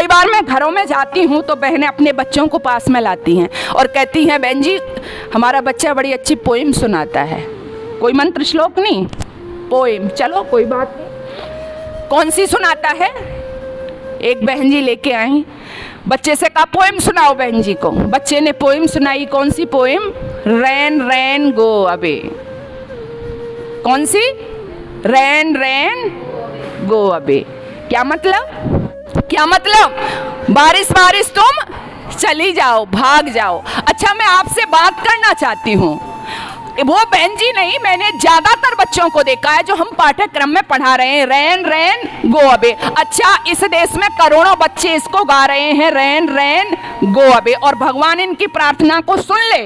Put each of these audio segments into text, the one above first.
कई बार मैं घरों में जाती हूँ तो बहनें अपने बच्चों को पास में लाती हैं और कहती हैं, बहन जी हमारा बच्चा बड़ी अच्छी पोइम सुनाता है। कोई मंत्र श्लोक नहीं, पोइम। चलो कोई बात नहीं, कौन सी सुनाता है? एक बहन जी लेके आई, बच्चे से कहा पोइम सुनाओ बहन जी को। बच्चे ने पोइम सुनाई। कौन सी पोइम? रैन रैन गो अबे। कौन सी? रैन रैन गो अबे। क्या मतलब? क्या मतलब? बारिश बारिश तुम चली जाओ, भाग जाओ। अच्छा, मैं आपसे बात करना चाहती हूँ, वो बहन जी नहीं, मैंने ज्यादातर बच्चों को देखा है जो हम पाठ्यक्रम में पढ़ा रहे हैं, रैन रैन गो अबे। अच्छा, इस देश में करोड़ों बच्चे इसको गा रहे हैं, रैन रैन गो अबे, और भगवान इनकी प्रार्थना को सुन ले।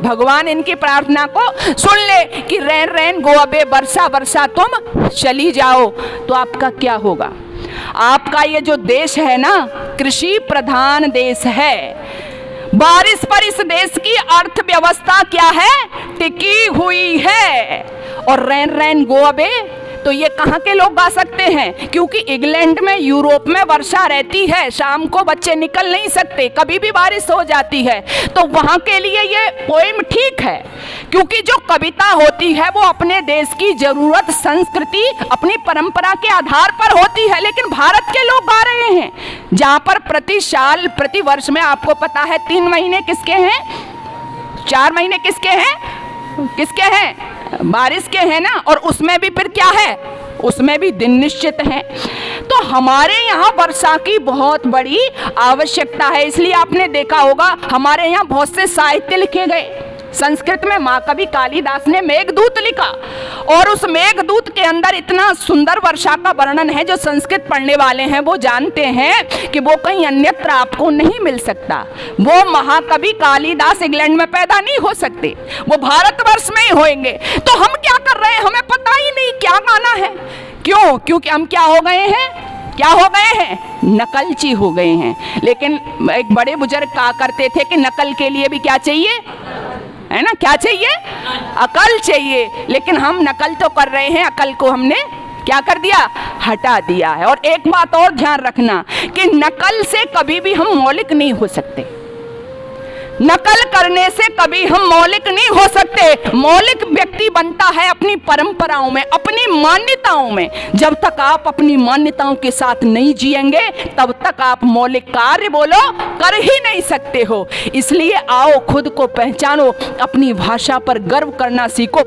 भगवान इनकी प्रार्थना को सुन ले कि रैन रैन गो अबे, वर्षा वर्षा तुम चली जाओ। तो आपका क्या होगा? आपका ये जो देश है ना, कृषि प्रधान देश है। बारिश पर इस देश की अर्थव्यवस्था क्या है? टिकी हुई है। और रैन रैन गो अबे तो ये कहाँ के लोग गा सकते हैं? क्योंकि इंग्लैंड में, यूरोप में वर्षा रहती है, शाम को बच्चे निकल नहीं सकते, कभी भी बारिश हो जाती है, तो वहाँ के लिए ये पोइम ठीक है। क्योंकि जो कविता होती है वो अपने देश की जरूरत, संस्कृति, अपनी परंपरा के आधार पर होती है। लेकिन भारत के लोग गा रहे हैं जहाँ पर प्रति साल, प्रति वर्ष में, आपको पता है 3 महीने किसके हैं, 4 महीने किसके हैं? किसके हैं? बारिश के हैं ना। और उसमें भी फिर क्या है? उसमें भी दिन निश्चित हैं। तो हमारे यहाँ वर्षा की बहुत बड़ी आवश्यकता है। इसलिए आपने देखा होगा हमारे यहाँ बहुत से साहित्य लिखे गए। संस्कृत में महाकवि कालिदास ने मेघदूत लिखा, और उस मेघदूत के अंदर इतना सुंदर वर्षा का वर्णन है, जो संस्कृत पढ़ने वाले हैं वो जानते हैं कि वो कहीं अन्यत्र आपको नहीं मिल सकता। वो महाकवि कालिदास इंग्लैंड में पैदा नहीं हो सकते, वो भारतवर्ष में ही होंगे। तो हम क्या कर रहे हैं, हमें पता ही नहीं क्या गाना है। क्यों? क्योंकि हम क्या हो गए हैं? क्या हो गए हैं? नकलची हो गए हैं। लेकिन एक बड़े बुजुर्ग कहा करते थे कि नकल के लिए भी क्या चाहिए, है ना? क्या चाहिए? अकल चाहिए। लेकिन हम नकल तो कर रहे हैं, अकल को हमने क्या कर दिया? हटा दिया है। और एक बात और ध्यान रखना कि नकल से कभी भी हम मौलिक नहीं हो सकते। नकल करने से कभी हम मौलिक नहीं हो सकते। मौलिक व्यक्ति बनता है अपनी परंपराओं में, अपनी मान्यताओं में। जब तक आप अपनी मान्यताओं के साथ नहीं जिएंगे तब तक आप मौलिक कार्य बोलो कर ही नहीं सकते हो। इसलिए आओ खुद को पहचानो, अपनी भाषा पर गर्व करना सीखो।